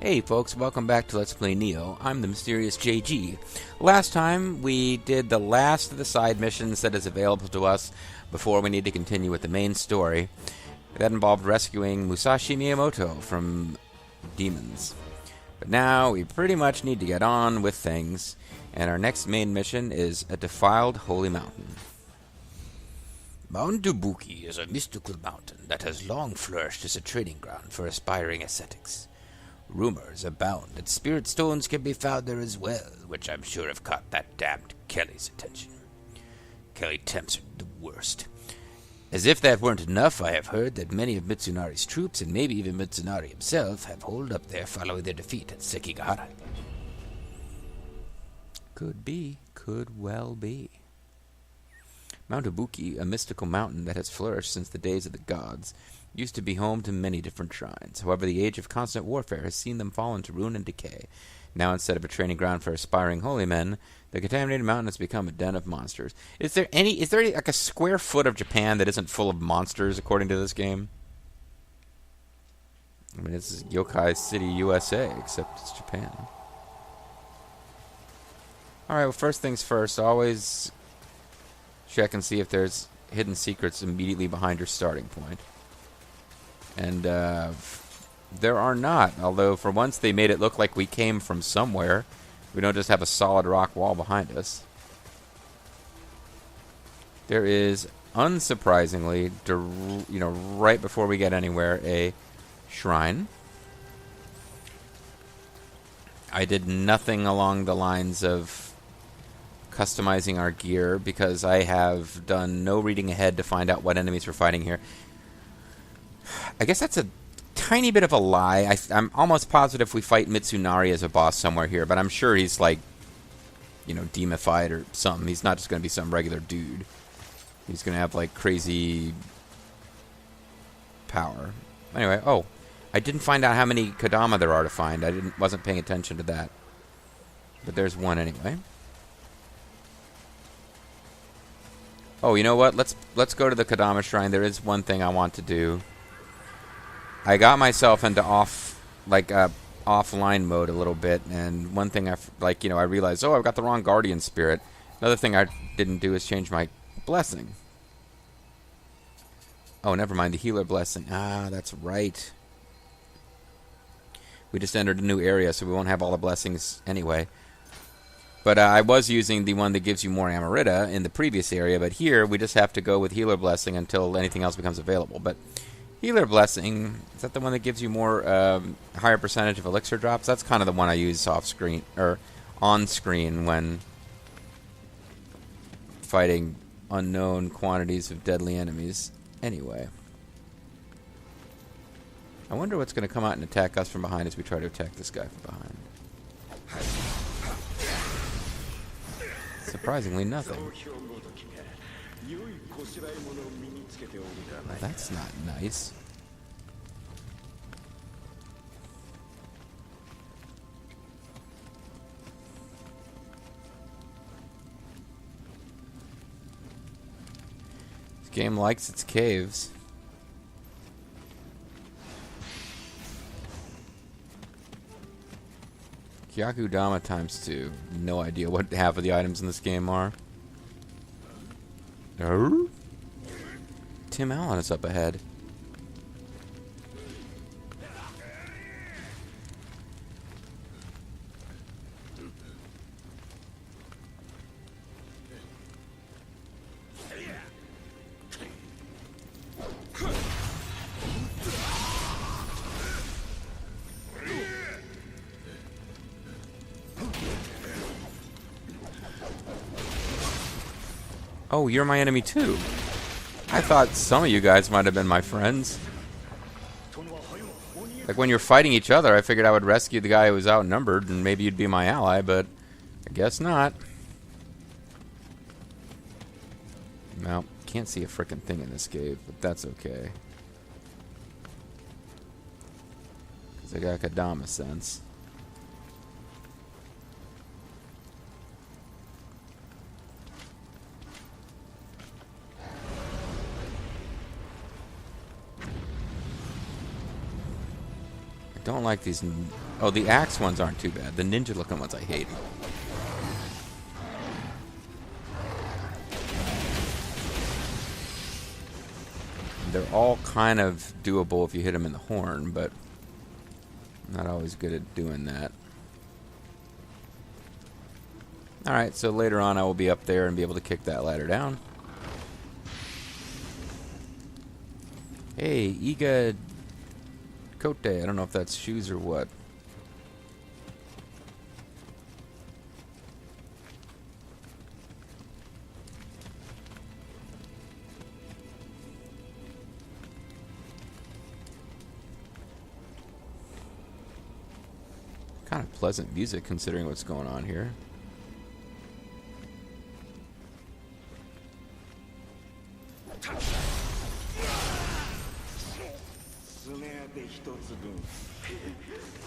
Hey folks, welcome back to Let's Play Nioh. I'm the mysterious JG. Last time we did the last of the side missions that is available to us before we need to continue with the main story. That involved rescuing Musashi Miyamoto from demons. But now we pretty much need to get on with things, and our next main mission is a defiled holy mountain. Mount Dubuki is a mystical mountain that has long flourished as a training ground for aspiring ascetics. Rumors abound that spirit stones can be found there as well, which I'm sure have caught that damned Kelly's attention. Kelly temps are the worst. As if that weren't enough, I have heard that many of Mitsunari's troops, and maybe even Mitsunari himself, have holed up there following their defeat at Sekigahara. Could be. Could well be. Mount Ibuki, a mystical mountain that has flourished since the days of the gods, used to be home to many different shrines. However, the age of constant warfare has seen them fall into ruin and decay. Now, instead of a training ground for aspiring holy men, the contaminated mountain has become a den of monsters. Is there like a square foot of Japan that isn't full of monsters, according to this game? I mean, this is Yokai City, USA, except it's Japan. Alright, well, first things first, always check and see if there's hidden secrets immediately behind your starting point. And there are not, although for once they made it look like we came from somewhere. We don't just have a solid rock wall behind us. There is, unsurprisingly, right before we get anywhere, a shrine. I did nothing along the lines of customizing our gear because I have done no reading ahead to find out what enemies we're fighting here. I guess that's a tiny bit of a lie. I'm almost positive we fight Mitsunari as a boss somewhere here, but I'm sure he's like, demified or something. He's not just going to be some regular dude. He's going to have like crazy power. Anyway, I didn't find out how many Kodama there are to find. Wasn't paying attention to that. But there's one anyway. Oh, you know what? Let's go to the Kodama Shrine. There is one thing I want to do. I got myself into offline mode a little bit, and one thing I realized, I've got the wrong guardian spirit. Another thing I didn't do is change my blessing. Oh, never mind, the healer blessing. Ah, that's right. We just entered a new area, so we won't have all the blessings anyway. But I was using the one that gives you more Amarita in the previous area, but here we just have to go with healer blessing until anything else becomes available. But healer blessing, is that the one that gives you more higher percentage of elixir drops? That's kind of the one I use off screen or on screen when fighting unknown quantities of deadly enemies. Anyway, I wonder what's going to come out and attack us from behind as we try to attack this guy from behind. Surprisingly, nothing. That's not nice. This game likes its caves. Kyaku Dama times 2. No idea what half of the items in this game are. Tim Allen is up ahead. Oh, you're my enemy too. I thought some of you guys might have been my friends. Like when you're fighting each other, I figured I would rescue the guy who was outnumbered and maybe you'd be my ally, but I guess not. No, can't see a frickin' thing in this cave, but that's okay. Because I got Kodama sense. Don't like these Oh, the axe ones aren't too bad. The ninja-looking ones I hate. They're all kind of doable if you hit them in the horn, but I'm not always good at doing that. Alright, so later on I will be up there and be able to kick that ladder down. Hey, Iga Kote. I don't know if that's shoes or what. Kind of pleasant music considering what's going on here.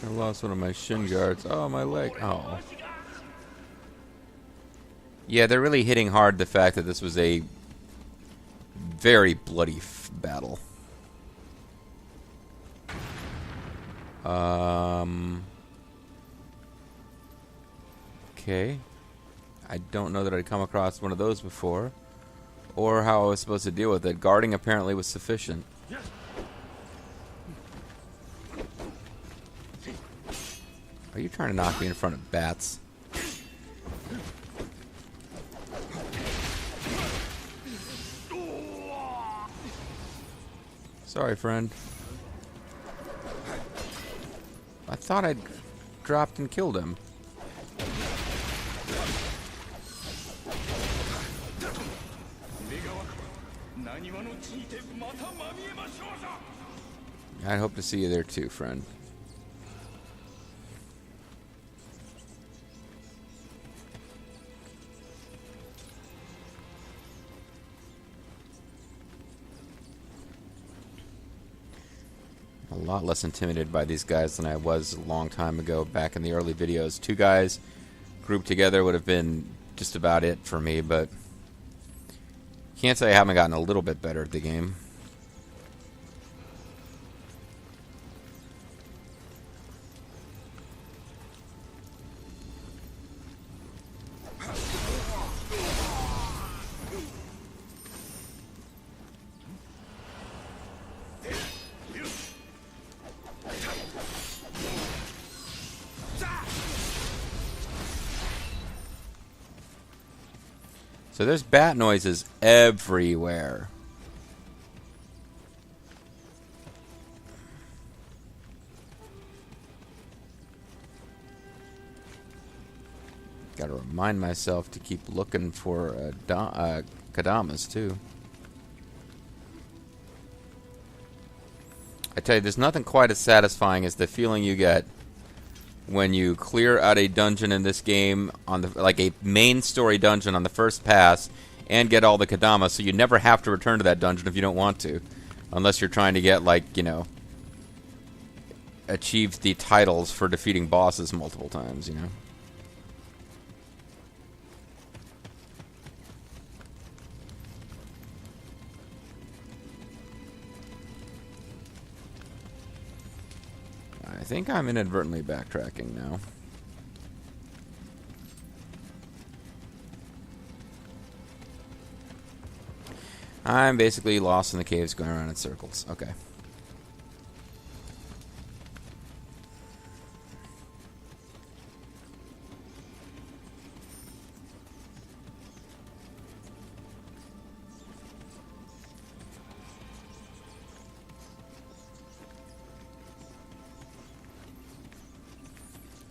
I lost one of my shin guards. Oh, my leg. Oh. Yeah, they're really hitting hard the fact that this was a very bloody battle. Okay. I don't know that I'd come across one of those before, or how I was supposed to deal with it. Guarding apparently was sufficient. Are you trying to knock me in front of bats? Sorry, friend. I thought I'd dropped and killed him. I hope to see you there too, friend. A lot less intimidated by these guys than I was a long time ago back in the early videos. Two guys grouped together would have been just about it for me, but can't say I haven't gotten a little bit better at the game. So there's bat noises everywhere. Gotta remind myself to keep looking for Kadamas too. I tell you, there's nothing quite as satisfying as the feeling you get when you clear out a dungeon in this game on the like a main story dungeon on the first pass and get all the Kadama, so you never have to return to that dungeon if you don't want to, unless you're trying to get, like, you know, achieve the titles for defeating bosses multiple times, you know. I think I'm inadvertently backtracking now. I'm basically lost in the caves going around in circles. Okay.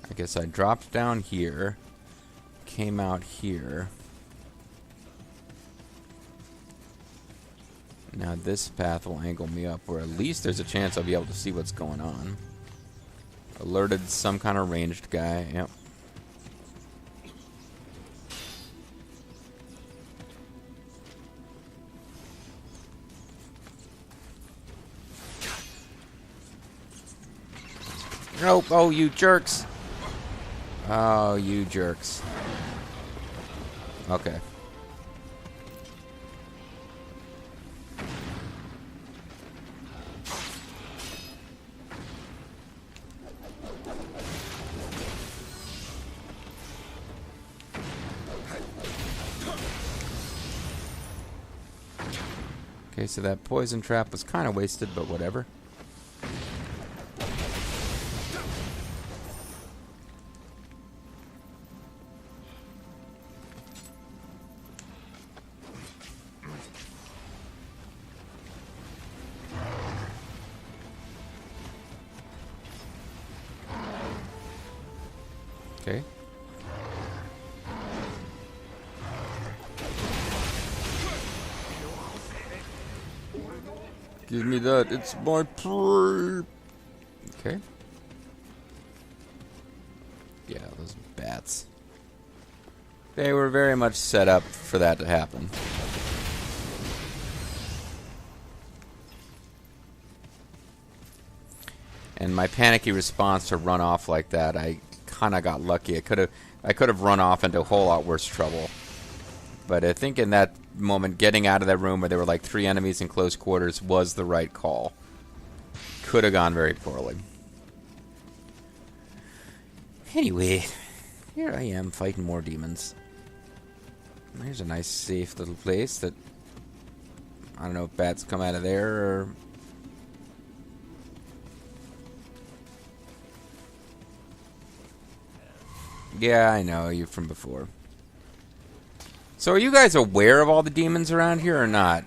I guess I dropped down here, came out here. Now this path will angle me up, where at least there's a chance I'll be able to see what's going on. Alerted some kind of ranged guy, yep. Nope, oh, you jerks. Oh, you jerks. Okay. Okay, so that poison trap was kind of wasted, but whatever. Okay. Give me that. It's my prey. Okay. Yeah, those bats. They were very much set up for that to happen. And my panicky response to run off like that, I kind of got lucky. I could have run off into a whole lot worse trouble. But I think in that moment, getting out of that room where there were like 3 enemies in close quarters was the right call. Could have gone very poorly. Anyway, here I am fighting more demons. There's a nice safe little place that... I don't know if bats come out of there or... Yeah, I know you from before. So are you guys aware of all the demons around here or not?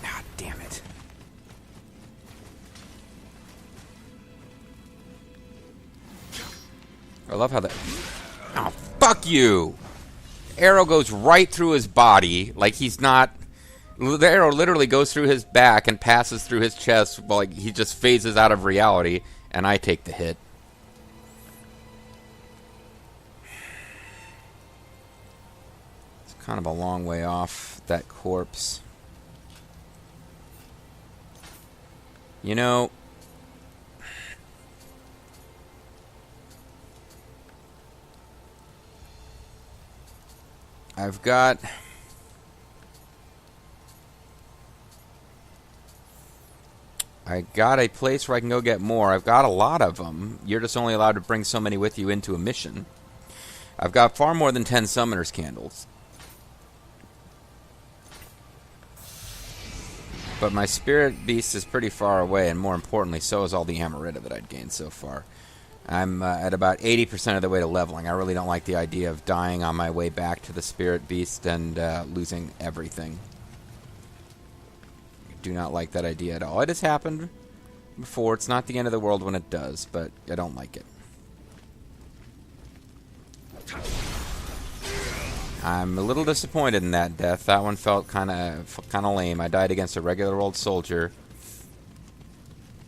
Ah, damn it. I love how that... Oh, fuck you! Arrow goes right through his body, like he's not... The arrow literally goes through his back and passes through his chest, like he just phases out of reality, and I take the hit. Kind of a long way off that corpse. You know, I've got a place where I can go get more. I've got a lot of them. You're just only allowed to bring so many with you into a mission. I've got far more than 10 summoner's candles. But my spirit beast is pretty far away, and more importantly, so is all the Amarita that I'd gained so far. I'm at about 80% of the way to leveling. I really don't like the idea of dying on my way back to the spirit beast and losing everything. I do not like that idea at all. It has happened before. It's not the end of the world when it does, but I don't like it. I'm a little disappointed in that death. That one felt kind of lame. I died against a regular old soldier.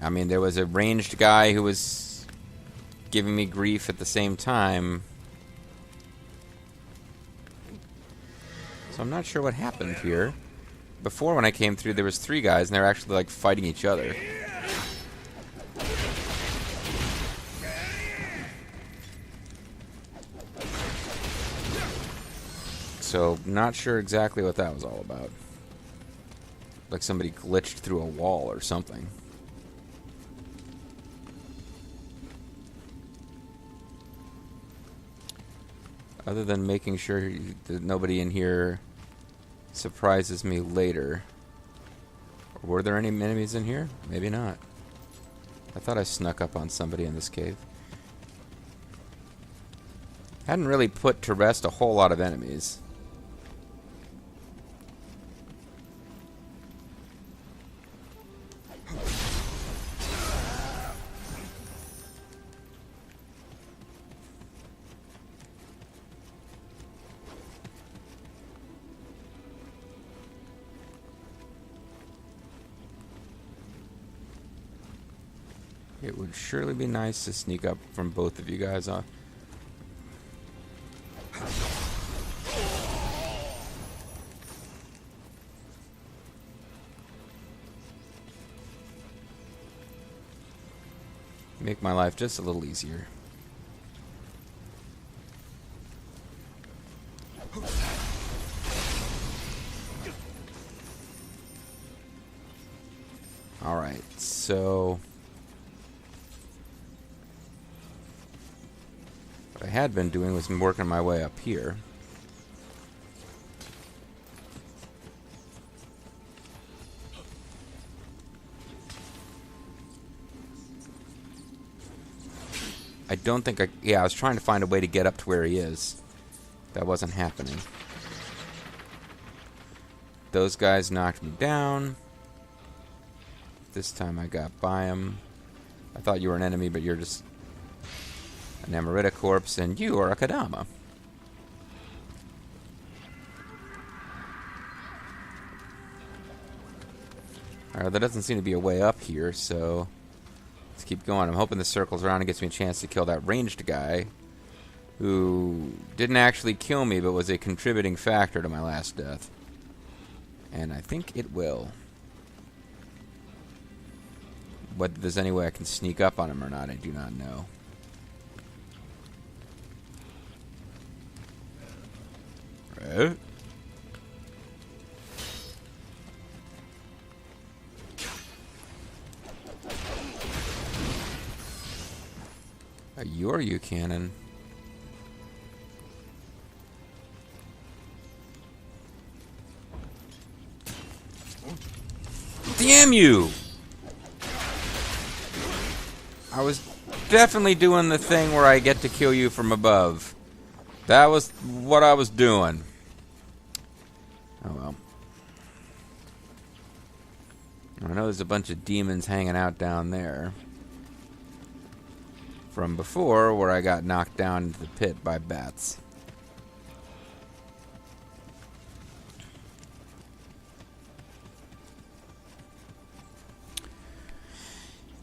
I mean, there was a ranged guy who was giving me grief at the same time. So I'm not sure what happened here. Before, when I came through, there was 3 guys, and they were actually like fighting each other. So, not sure exactly what that was all about. Like somebody glitched through a wall or something. Other than making sure that nobody in here surprises me later. Or were there any enemies in here? Maybe not. I thought I snuck up on somebody in this cave. Hadn't really put to rest a whole lot of enemies. It would surely be nice to sneak up from both of you guys on. Make my life just a little easier. Alright, so what I had been doing was working my way up here. I don't think I... Yeah, I was trying to find a way to get up to where he is. That wasn't happening. Those guys knocked me down. This time I got by him. I thought you were an enemy, but you're just an Amarita corpse, and you are a Kadama. Alright, there doesn't seem to be a way up here, so let's keep going. I'm hoping this circles around and gets me a chance to kill that ranged guy who didn't actually kill me, but was a contributing factor to my last death. And I think it will. Whether there's any way I can sneak up on him or not, I do not know. Right. You're you cannon. Damn you! I was definitely doing the thing where I get to kill you from above. That was what I was doing. Oh well. I know there's a bunch of demons hanging out down there. From before, where I got knocked down into the pit by bats.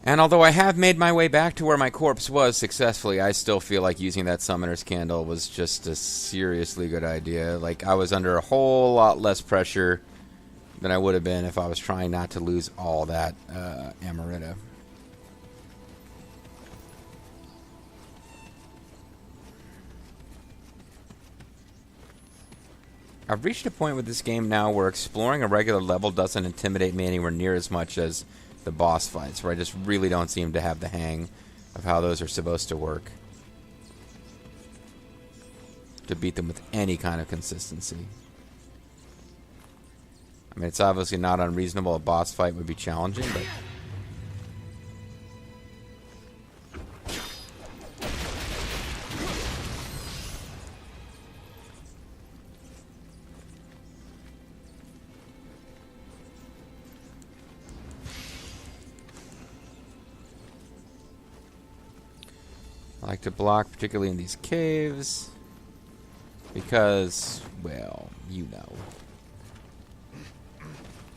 And although I have made my way back to where my corpse was successfully, I still feel like using that Summoner's Candle was just a seriously good idea. Like, I was under a whole lot less pressure than I would have been if I was trying not to lose all that Amarita. I've reached a point with this game now where exploring a regular level doesn't intimidate me anywhere near as much as the boss fights, where I just really don't seem to have the hang of how those are supposed to work to beat them with any kind of consistency. I mean, it's obviously not unreasonable. A boss fight would be challenging, but... I like to block, particularly in these caves, because, well, you know.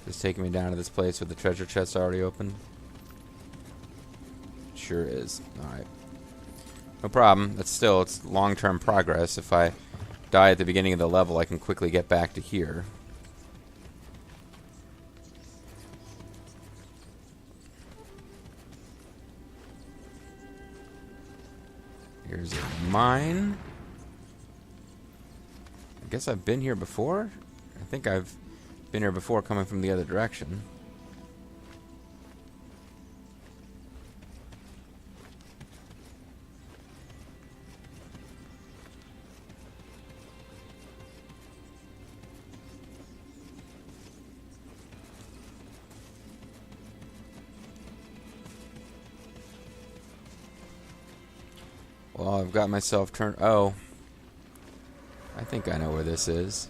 Just taking me down to this place with the treasure chest already open? Sure is. Alright. No problem. That's still, it's long-term progress. If I die at the beginning of the level, I can quickly get back to here. Here's a mine. I guess I've been here before? I think I've been here before coming from the other direction. Well, I've got myself turned... Oh. I think I know where this is.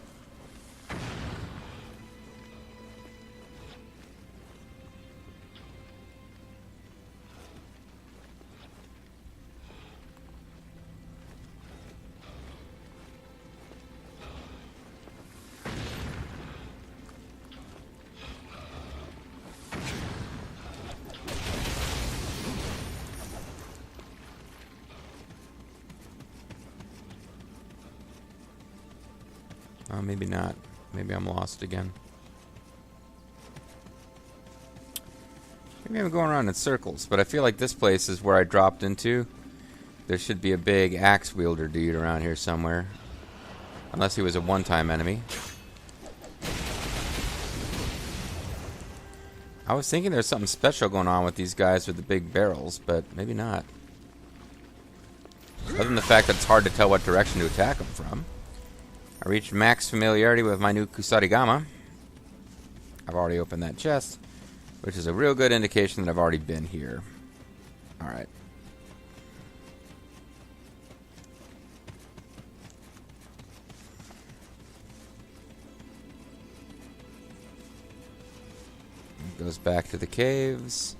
Oh, maybe not. Maybe I'm lost again. Maybe I'm going around in circles, but I feel like this place is where I dropped into. There should be a big axe wielder dude around here somewhere. Unless he was a one-time enemy. I was thinking there's something special going on with these guys with the big barrels, but maybe not. Other than the fact that it's hard to tell what direction to attack them from. I reached max familiarity with my new Kusarigama. I've already opened that chest, which is a real good indication that I've already been here. Alright. Goes back to the caves.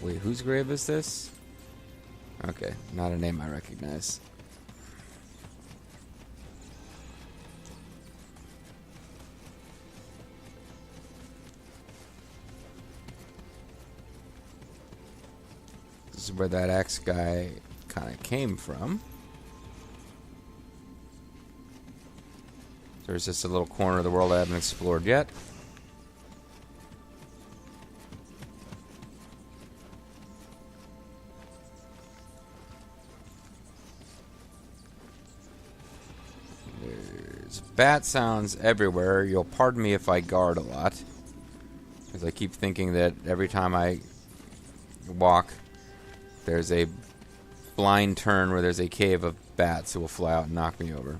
Wait, whose grave is this? Okay, not a name I recognize. This is where that axe guy kind of came from. There's just a little corner of the world I haven't explored yet. There's bat sounds everywhere. You'll pardon me if I guard a lot, because I keep thinking that every time I walk, there's a blind turn where there's a cave of bats who will fly out and knock me over.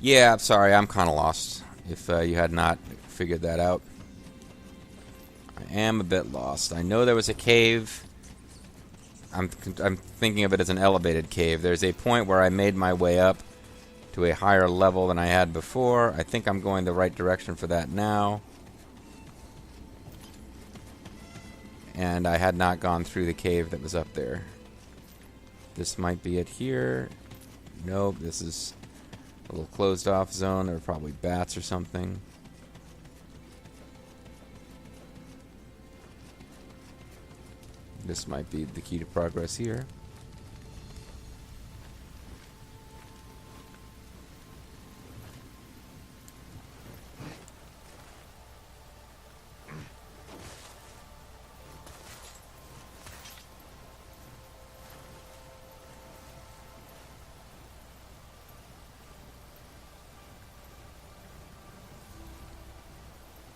Yeah, I'm sorry, I'm kind of lost, if you had not figured that out. I am a bit lost. I know there was a cave. I'm thinking of it as an elevated cave. There's a point where I made my way up to a higher level than I had before. I think I'm going the right direction for that now. And I had not gone through the cave that was up there. This might be it here. Nope, this is a little closed off zone. There were probably bats or something. This might be the key to progress here.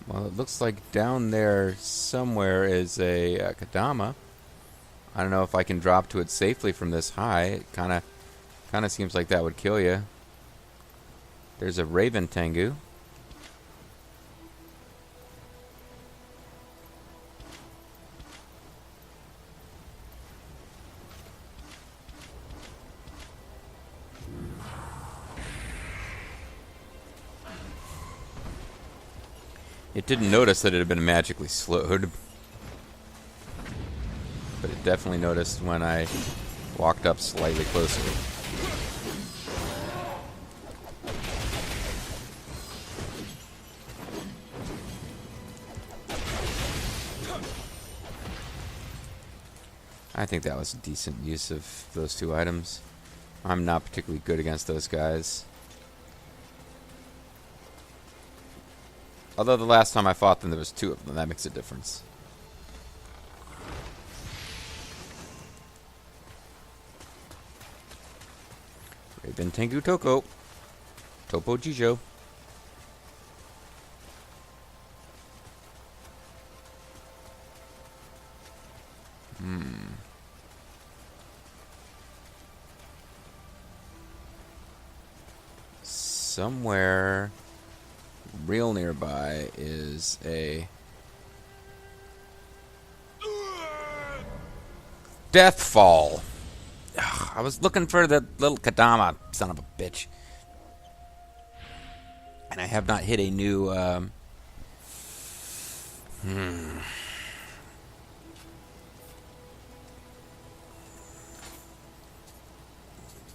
Well, it looks like down there somewhere is a Kadama. I don't know if I can drop to it safely from this high. It kind of seems like that would kill you. There's a Raven Tengu. It didn't notice that it had been magically slowed. But it definitely noticed when I walked up slightly closer. I think that was a decent use of those two items. I'm not particularly good against those guys. Although the last time I fought them, there was two of them. That makes a difference. Raven Tengu Toko. Topo Jijo. Somewhere real nearby is a Deathfall. Ugh, I was looking for the little Kadama, son of a bitch. And I have not hit a new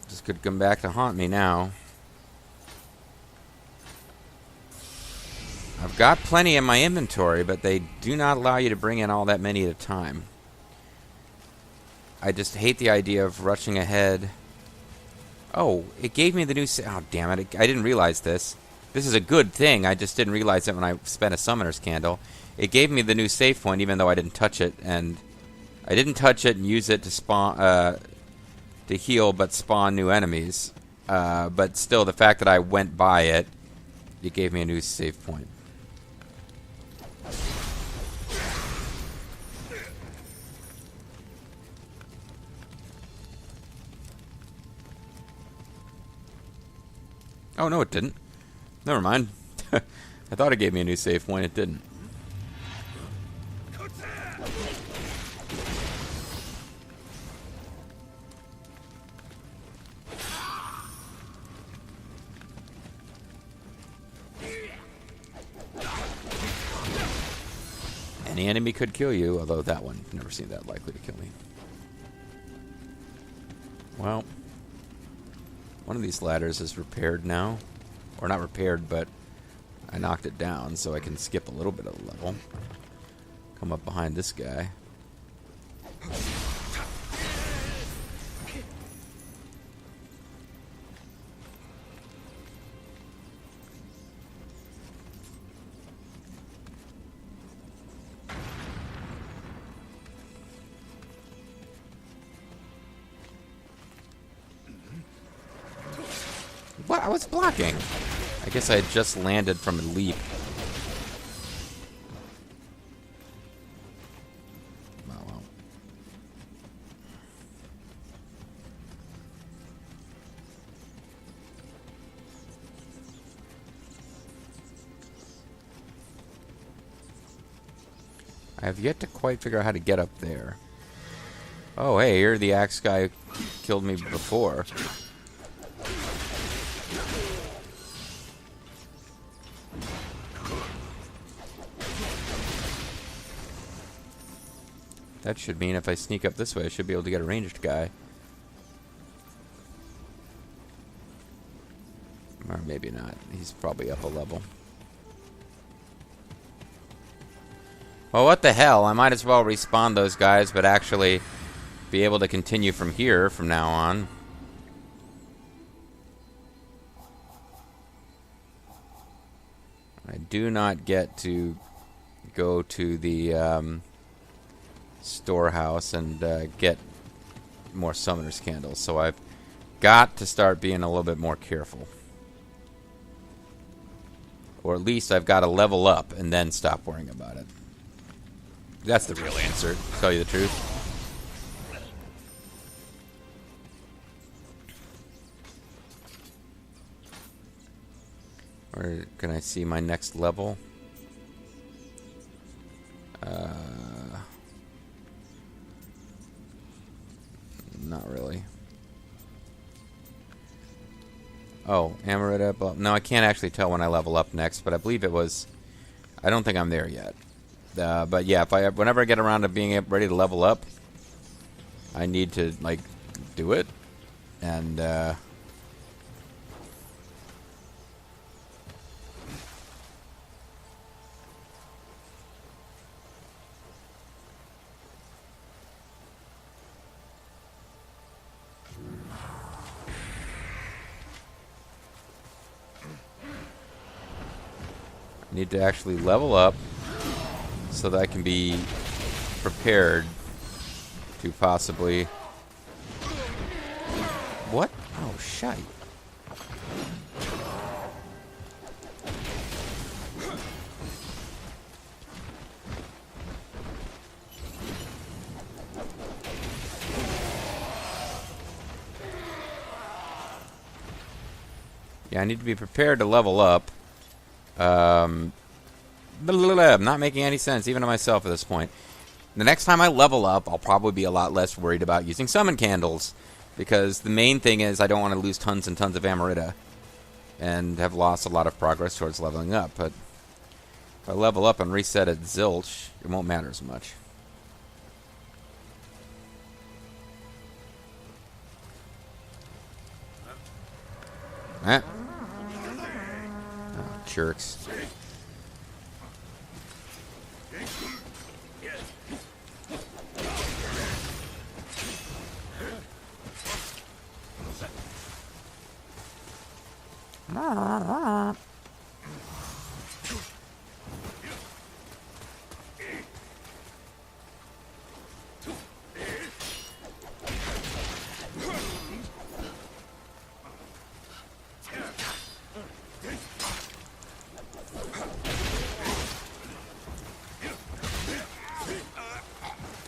This could come back to haunt me now. I've got plenty in my inventory, but they do not allow you to bring in all that many at a time. I just hate the idea of rushing ahead. Oh, it gave me the new... Oh, damn it. I didn't realize this. This is a good thing. I just didn't realize it when I spent a Summoner's Candle. It gave me the new save point, even though I didn't touch it. And I didn't touch it and use it to spawn... to heal, but spawn new enemies. But still, the fact that I went by it, it gave me a new save point. Oh, no, it didn't. Never mind. I thought it gave me a new save point. It didn't. Any enemy could kill you, although that one never seemed that likely to kill me. Well, one of these ladders is repaired now. Or not repaired, but I knocked it down, so I can skip a little bit of the level. Come up behind this guy. What? I was blocking. I guess I had just landed from a leap. Oh, well. I have yet to quite figure out how to get up there. Oh, hey, you're the axe guy who killed me before. That should mean if I sneak up this way, I should be able to get a ranged guy. Or maybe not. He's probably up a level. Well, what the hell? I might as well respawn those guys, but actually be able to continue from here from now on. I do not get to go to the storehouse and get more summoner's candles, so I've got to start being a little bit more careful. Or at least I've got to level up and then stop worrying about it. That's the real answer, to tell you the truth. Or can I see my next level? Not really. Oh, Amarita. No, I can't actually tell when I level up next, but I believe it was... I don't think I'm there yet. But yeah, whenever I get around to being ready to level up, I need to, like, do it. And, I need to actually level up so that I can be prepared to possibly... What? Oh, shite. Yeah, I need to be prepared to level up. I'm not making any sense, even to myself at this point. The next time I level up, I'll probably be a lot less worried about using summon candles. Because the main thing is I don't want to lose tons and tons of Amarita. And have lost a lot of progress towards leveling up. But if I level up and reset at zilch, it won't matter as much. Eh? Oh, jerks.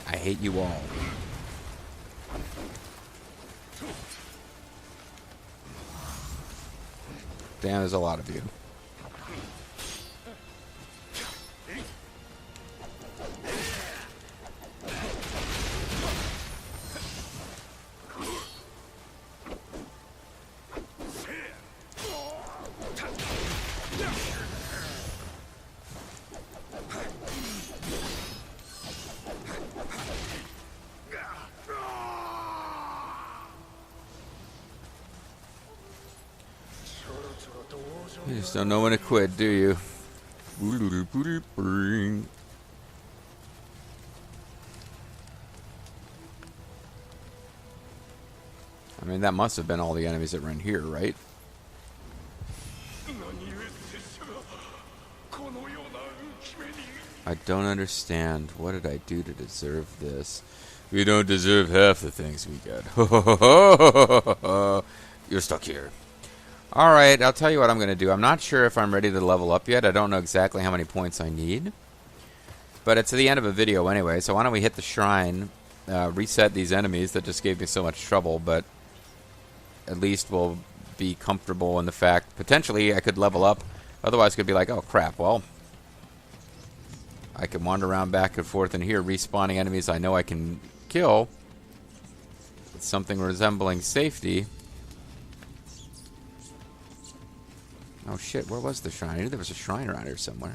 I hate you all. Damn, there's a lot of you. You just don't know when to quit, do you? I mean, that must have been all the enemies that were in here, right? I don't understand. What did I do to deserve this? We don't deserve half the things we got. You're stuck here. Alright, I'll tell you what I'm going to do. I'm not sure if I'm ready to level up yet. I don't know exactly how many points I need. But it's the end of a video anyway, so why don't we hit the shrine, reset these enemies that just gave me so much trouble, but at least we'll be comfortable in the fact, potentially I could level up. Otherwise, it could be like, oh crap, well, I can wander around back and forth in here, respawning enemies I know I can kill with something resembling safety. Oh shit, where was the shrine? I knew there was a shrine around here somewhere.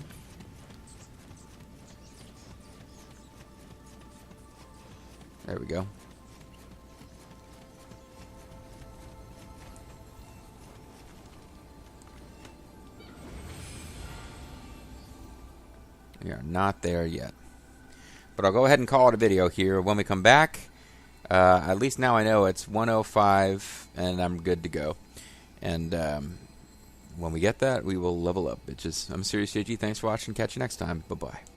There we go. We are not there yet. But I'll go ahead and call it a video here. When we come back, at least now I know it's 105 and I'm good to go. And when we get that, we will level up, bitches. I'm Serious JG. Thanks for watching. Catch you next time. Bye-bye.